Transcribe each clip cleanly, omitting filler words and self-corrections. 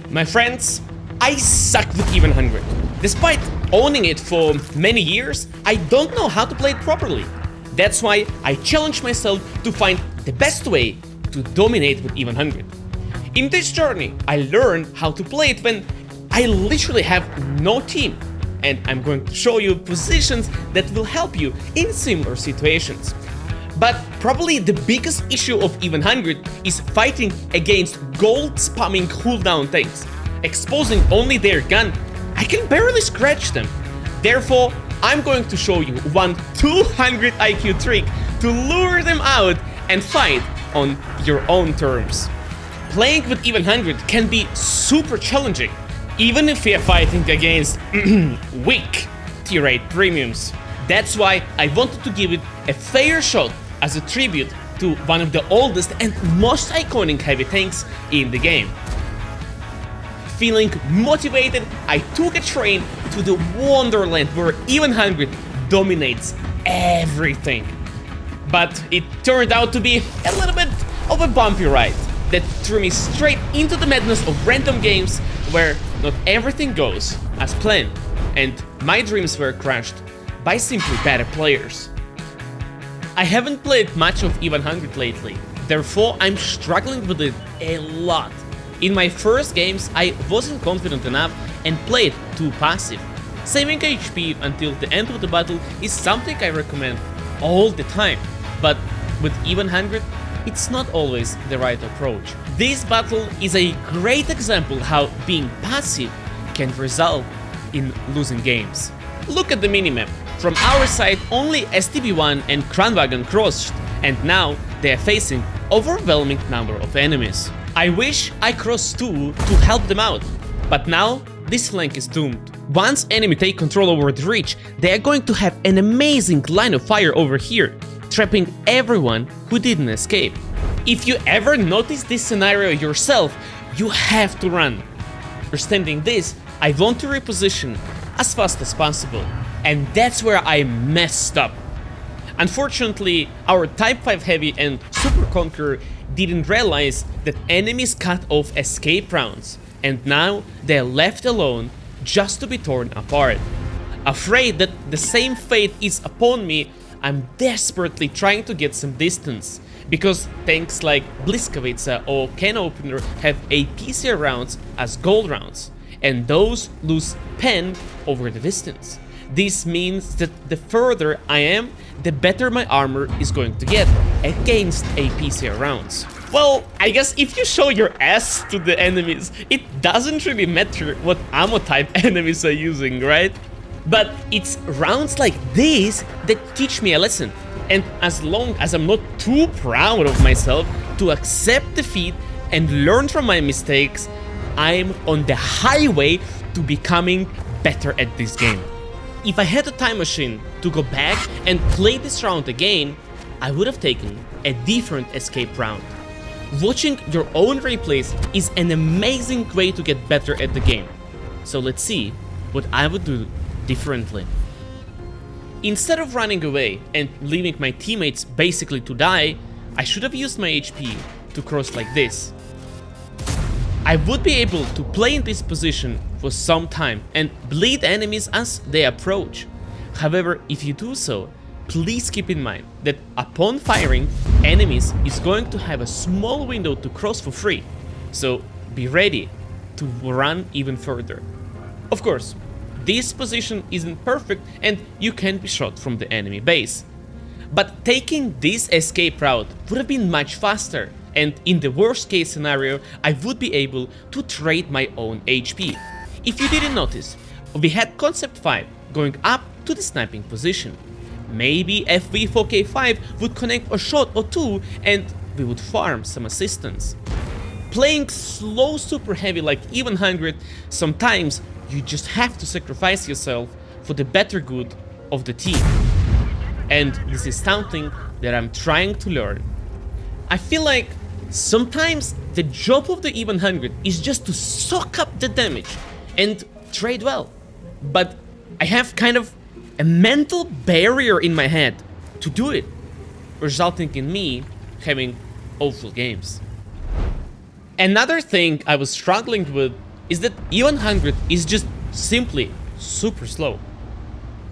My friends, I suck with even 100. Despite owning it for many years, I don't know how to play it properly. That's why I challenge myself to find the best way to dominate with even 100. In this journey, I learned how to play it when I literally have no team, and I'm going to show you positions that will help you in similar situations. But probably the biggest issue of even 100 is fighting against gold spamming cooldown tanks. Exposing only their gun, I can barely scratch them. Therefore, I'm going to show you one 200 IQ trick to lure them out and fight on your own terms. Playing with even 100 can be super challenging, even if you're fighting against weak tier 8 premiums. That's why I wanted to give it a fair shot as a tribute to one of the oldest and most iconic heavy tanks in the game. Feeling motivated, I took a train to the wonderland where even 100 dominates everything. But it turned out to be a little bit of a bumpy ride that threw me straight into the madness of random games where not everything goes as planned, and my dreams were crushed by simply better players. I haven't played much of even 100 lately, therefore I'm struggling with it a lot. In my first games I wasn't confident enough and played too passive. Saving HP until the end of the battle is something I recommend all the time, but with even 100 it's not always the right approach. This battle is a great example how being passive can result in losing games. Look at the minimap. From our side, only STB1 and Kranwagen crossed, and now they are facing overwhelming number of enemies. I wish I crossed too to help them out, but now this flank is doomed. Once enemy take control over the reach, they are going to have an amazing line of fire over here, trapping everyone who didn't escape. If you ever notice this scenario yourself, you have to run. Understanding this, I want to reposition as fast as possible, and that's where I messed up. Unfortunately, our Type 5 Heavy and Super Conqueror didn't realize that enemies cut off escape rounds, and now they're left alone just to be torn apart. Afraid that the same fate is upon me, I'm desperately trying to get some distance, because tanks like Bliskovica or Can Opener have APC rounds as gold rounds, and those lose pen over the distance. This means that the further I am, the better my armor is going to get against APC rounds. Well, I guess if you show your ass to the enemies, it doesn't really matter what ammo type enemies are using, right? But it's rounds like these that teach me a lesson. And as long as I'm not too proud of myself to accept defeat and learn from my mistakes, I'm on the highway to becoming better at this game. If I had a time machine to go back and play this round again, I would have taken a different escape round. Watching your own replays is an amazing way to get better at the game. So let's see what I would do differently. Instead of running away and leaving my teammates basically to die, I should have used my HP to cross like this. I would be able to play in this position for some time and bleed enemies as they approach. However, if you do so, please keep in mind that upon firing, enemies is going to have a small window to cross for free, so be ready to run even further. Of course, this position isn't perfect and you can be shot from the enemy base. But taking this escape route would have been much faster, and in the worst case scenario, I would be able to trade my own HP. If you didn't notice, we had Concept 5 going up to the sniping position. Maybe FV4K5 would connect a shot or two and we would farm some assistance. Playing slow super heavy like even 100, sometimes you just have to sacrifice yourself for the better good of the team. And this is something that I'm trying to learn. I feel like sometimes the job of the even 100 is just to soak up the damage and trade well. But I have kind of a mental barrier in my head to do it, resulting in me having awful games. Another thing I was struggling with is that E100 is just simply super slow.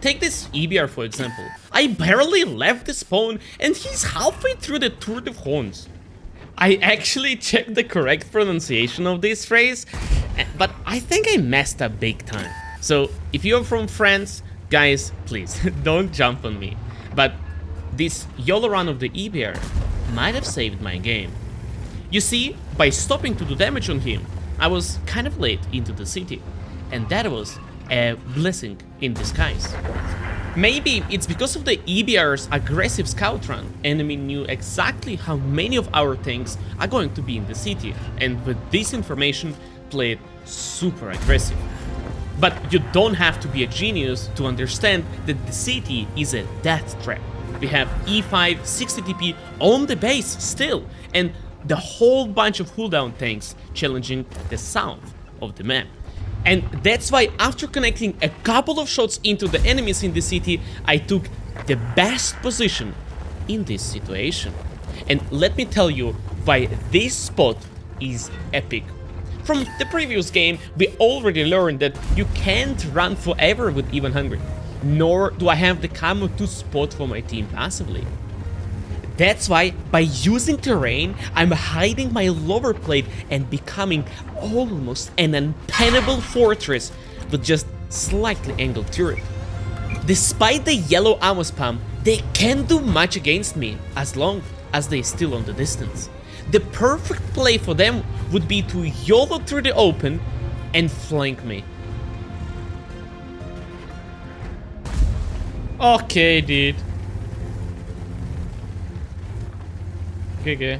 Take this EBR for example. I barely left the spawn and he's halfway through the Tour de France. I actually checked the correct pronunciation of this phrase, but I think I messed up big time. So if you're from France, guys, please don't jump on me. But this YOLO run of the EBR might have saved my game. You see, by stopping to do damage on him, I was kind of late into the city, and that was a blessing in disguise. Maybe it's because of the EBR's aggressive scout run, enemy knew exactly how many of our tanks are going to be in the city, and with this information played super aggressive. But you don't have to be a genius to understand that the city is a death trap. We have E5 60 TP on the base still, and the whole bunch of cooldown tanks challenging the south of the map. And that's why after connecting a couple of shots into the enemies in the city, I took the best position in this situation. And let me tell you why this spot is epic. From the previous game, we already learned that you can't run forever with E100, nor do I have the camo to spot for my team passively. That's why, by using terrain, I'm hiding my lower plate and becoming almost an untenable fortress with just slightly angled turret. Despite the yellow ammo spam, they can't do much against me as long as they're still on the distance. The perfect play for them would be to YOLO through the open and flank me. Okay, dude. Okay.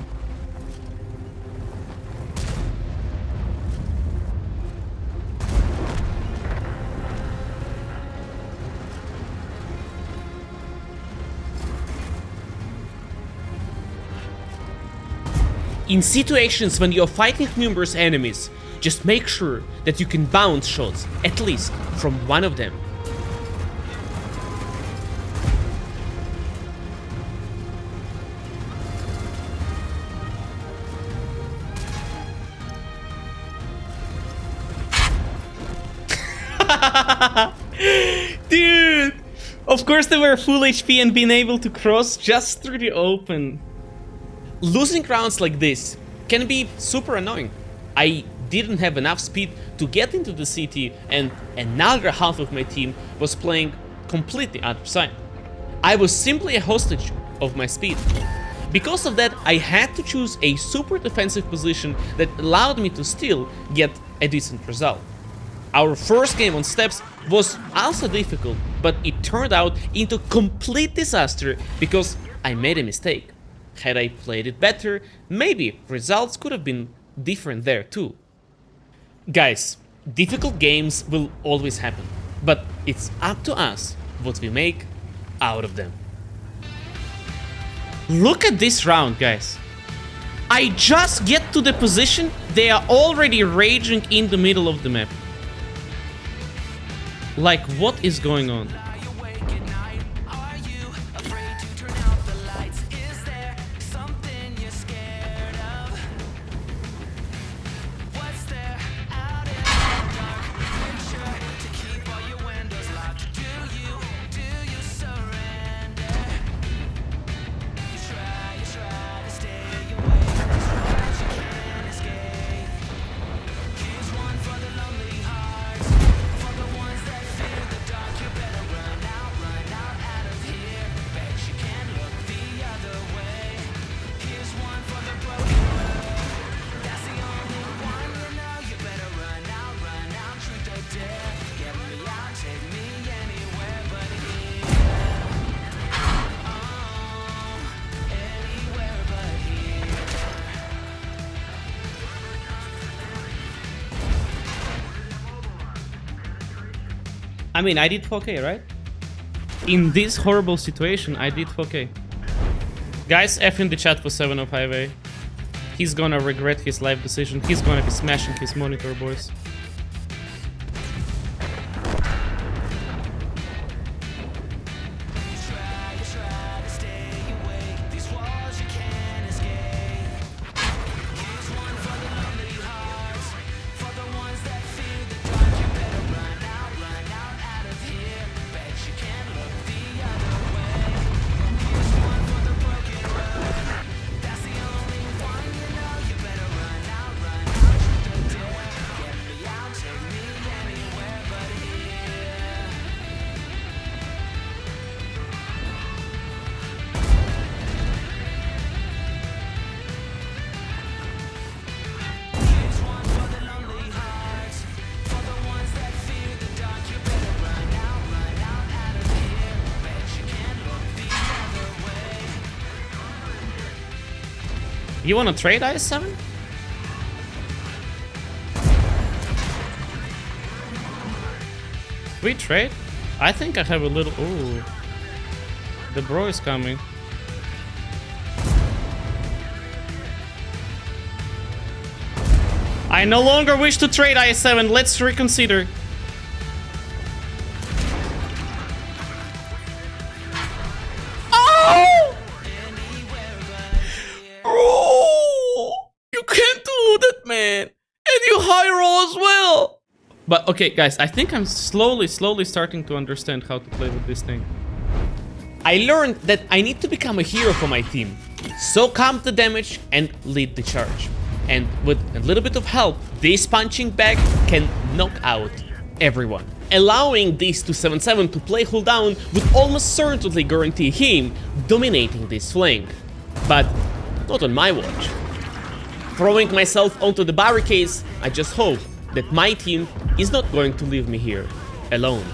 In situations when you're fighting numerous enemies, just make sure that you can bounce shots, at least from one of them. Dude! Of course they were full HP and being able to cross just through the open. Losing rounds like this can be super annoying. I didn't have enough speed to get into the city and another half of my team was playing completely out of sight. I was simply a hostage of my speed. Because of that, I had to choose a super defensive position that allowed me to still get a decent result. Our first game on steps was also difficult, but it turned out into complete disaster because I made a mistake. Had I played it better, maybe results could have been different there too. Guys, difficult games will always happen, but it's up to us what we make out of them. Look at this round, guys. I just get to the position, they are already raging in the middle of the map. Like, what is going on? I mean, I did 4K, right? In this horrible situation, I did 4K. Guys, F in the chat for 705A. He's gonna regret his life decision. He's gonna be smashing his monitor, boys. You wanna trade IS7? We trade? I think I have a little... Ooh. The bro is coming. I no longer wish to trade IS7. Let's reconsider. Oh! Bro! You can't do that, man. And you high roll as well. But okay, guys, I think I'm slowly starting to understand how to play with this thing. I learned that I need to become a hero for my team. Soak up the damage and lead the charge. And with a little bit of help, this punching bag can knock out everyone. Allowing this 277 to play cooldown would almost certainly guarantee him dominating this flank. But not on my watch. Throwing myself onto the barricades, I just hope that my team is not going to leave me here alone.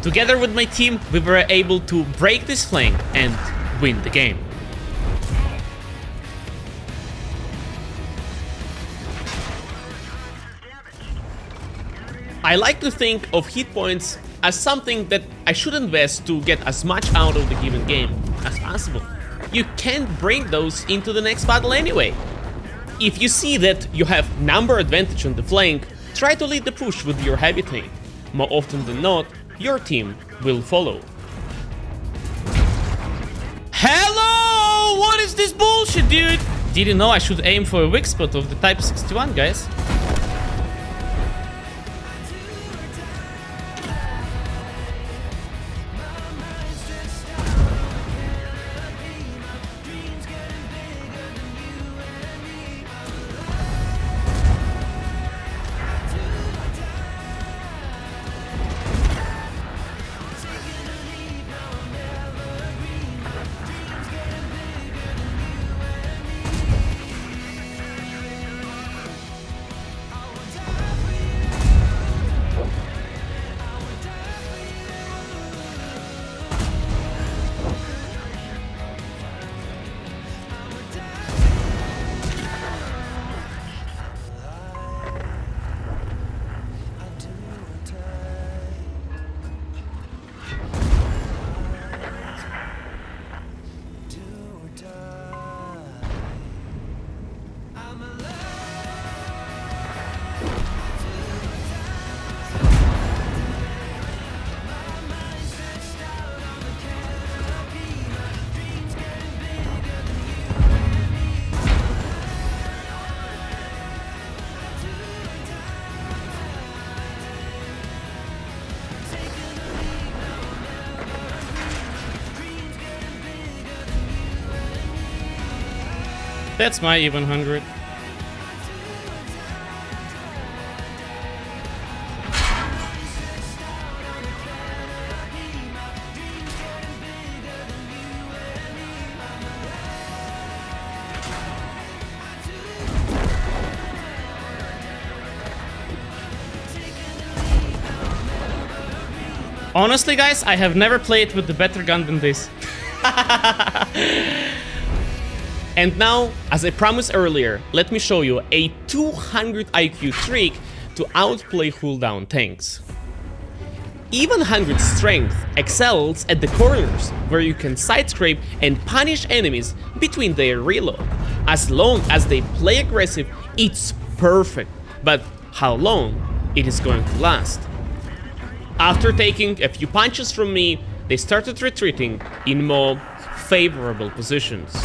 Together with my team, we were able to break this flank and win the game. I like to think of hit points as something that I should invest to get as much out of the given game as possible. You can't bring those into the next battle anyway. If you see that you have number advantage on the flank, try to lead the push with your heavy tank. More often than not, your team will follow. Hello! What is this bullshit, dude? Didn't know I should aim for a weak spot of the Type 61, guys. That's my even 100. Honestly, guys, I have never played with a better gun than this. And now, as I promised earlier, let me show you a 200 IQ trick to outplay cooldown tanks. Even 100 strength excels at the corners, where you can side scrape and punish enemies between their reload. As long as they play aggressive, it's perfect, but how long it is going to last? After taking a few punches from me, they started retreating in more favorable positions.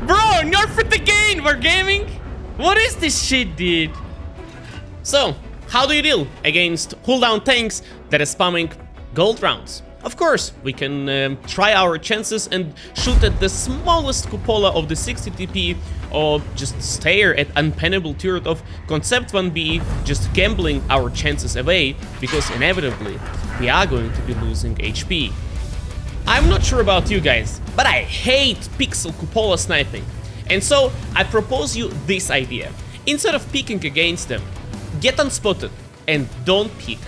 Bro, nerf it again, we're gaming? What is this shit, dude? So, how do you deal against cooldown tanks that are spamming gold rounds? Of course, we can try our chances and shoot at the smallest cupola of the 60 TP, or just stare at unpennable turret of Concept 1B, just gambling our chances away, because inevitably we are going to be losing HP. I'm not sure about you guys, but I hate pixel cupola sniping. And so I propose you this idea. Instead of peeking against them, get unspotted and don't peek.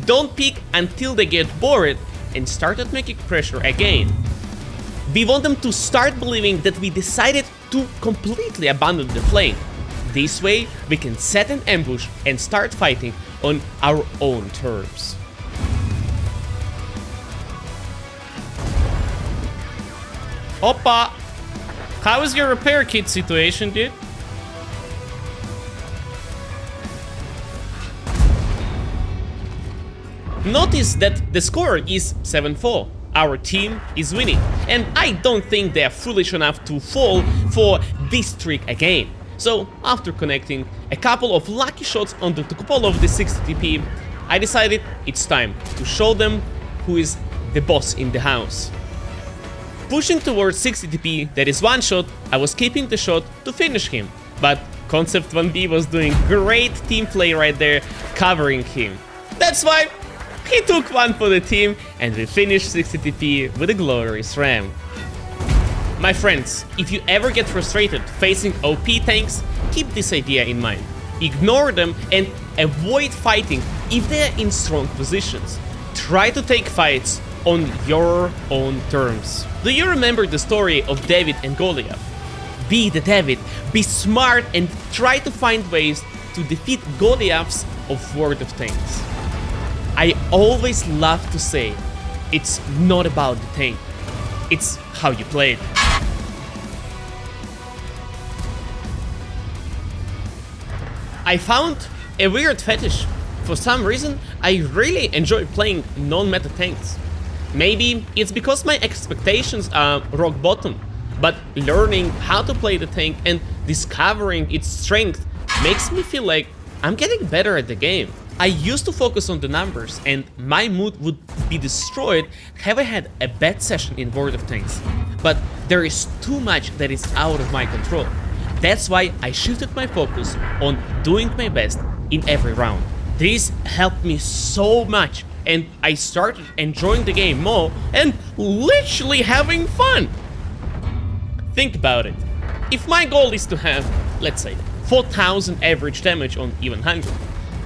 Don't peek until they get bored and started making pressure again. We want them to start believing that we decided to completely abandon the flank. This way, we can set an ambush and start fighting on our own terms. Oppa! How is your repair kit situation, dude? Notice that the score is 7-4. Our team is winning, and I don't think they are foolish enough to fall for this trick again. So, after connecting a couple of lucky shots onto the cupola of the 60 TP, I decided it's time to show them who is the boss in the house. Pushing towards 60 TP, that is one shot, I was keeping the shot to finish him, but Concept 1B was doing great team play right there, covering him. That's why he took one for the team, and we finished 60 TP with a glorious ram. My friends, if you ever get frustrated facing OP tanks, keep this idea in mind. Ignore them and avoid fighting if they are in strong positions. Try to take fights on your own terms. Do you remember the story of David and Goliath? Be the David, be smart and try to find ways to defeat Goliaths of World of Tanks. I always love to say, it's not about the tank, it's how you play it. I found a weird fetish. For some reason, I really enjoy playing non-meta tanks. Maybe it's because my expectations are rock bottom, but learning how to play the tank and discovering its strength makes me feel like I'm getting better at the game. I used to focus on the numbers and my mood would be destroyed have I had a bad session in World of Tanks. But there is too much that is out of my control. That's why I shifted my focus on doing my best in every round. This helped me so much and I started enjoying the game more and literally having fun. Think about it. If my goal is to have, let's say, 4000 average damage on even 100,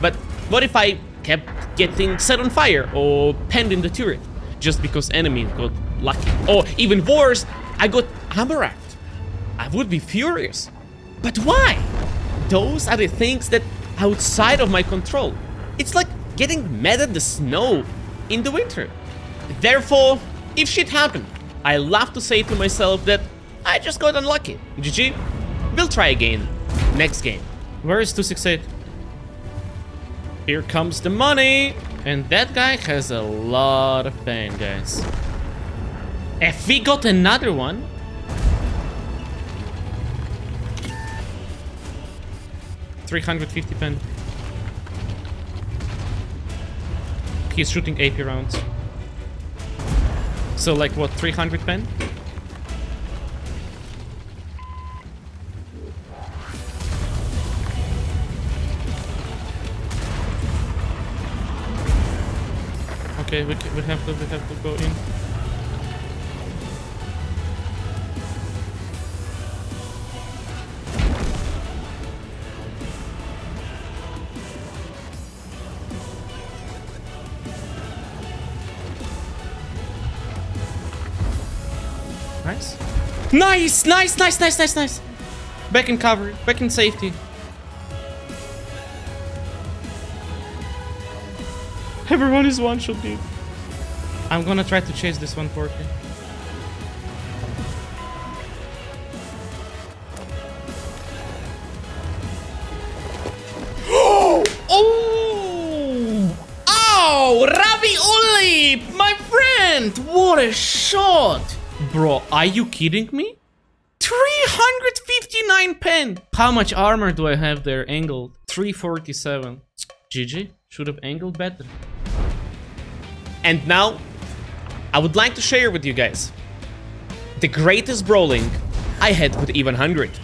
but what if I kept getting set on fire or penned in the turret just because enemy got lucky? Or even worse, I got hammer-racked. I would be furious. But why? Those are the things that are outside of my control. It's like getting mad at the snow in the winter. Therefore, if shit happened, I love to say to myself that I just got unlucky. GG, we'll try again next game. Where is 268? Here comes the money! And that guy has a lot of pain, guys. If we got another one... $350 pen. He's shooting AP rounds. So like what, 300 pen? Okay, we have to go in. Nice. Nice, nice, nice, nice, nice, nice. Back in cover, back in safety. Everyone is one shot, dude. I'm gonna try to chase this 140. Oh! Oh! Ravioli! My friend! What a shot! Bro, are you kidding me? 359 pen! How much armor do I have there angled? 347. GG. Should have angled better. And now, I would like to share with you guys the greatest brawling I had with E100.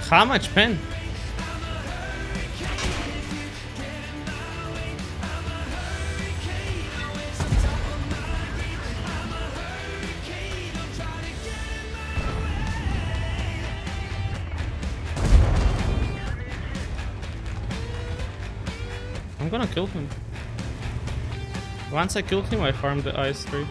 How much pen? I'm gonna kill him. Once I kill him, I farm the ice tree.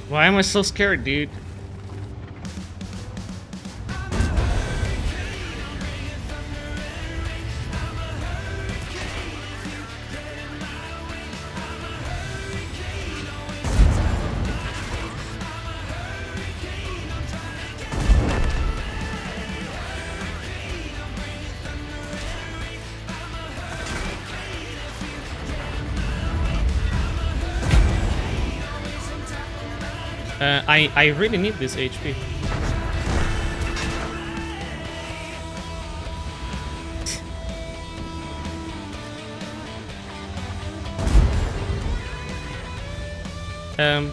Why am I so scared, dude? I really need this HP.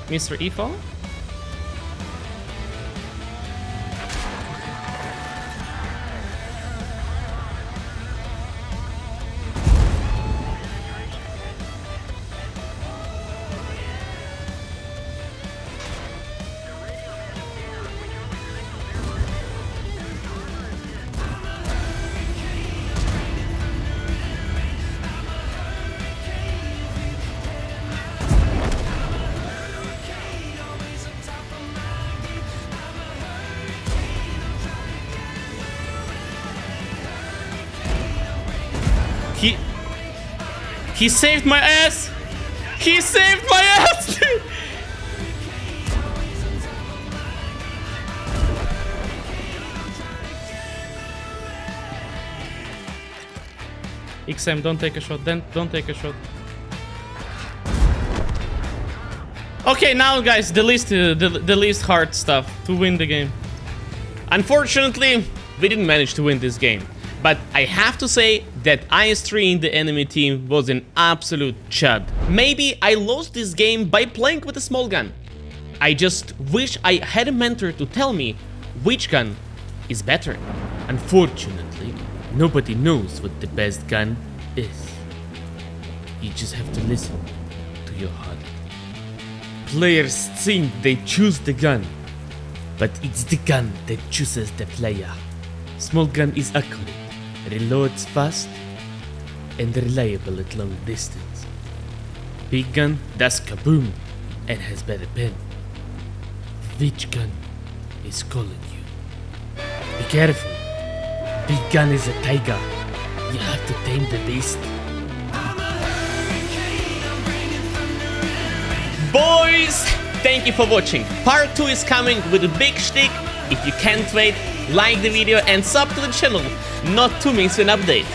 Mr. EFO? He saved my ass! He saved my ass! XM, don't take a shot. Then don't take a shot. Okay, now guys, the least hard stuff to win the game. Unfortunately, we didn't manage to win this game. But I have to say that IS3 in the enemy team was an absolute chud. Maybe I lost this game by playing with a small gun. I just wish I had a mentor to tell me which gun is better. Unfortunately, nobody knows what the best gun is. You just have to listen to your heart. Players think they choose the gun, but it's the gun that chooses the player. Small gun is accurate, reloads fast, and reliable at long distance. Big gun does kaboom and has better pen. Which gun is calling you? Be careful. Big gun is a tiger. You have to tame the beast. Boys, thank you for watching. Part 2 is coming with a big shtick. If you can't wait, like the video and sub to the channel not to miss an update.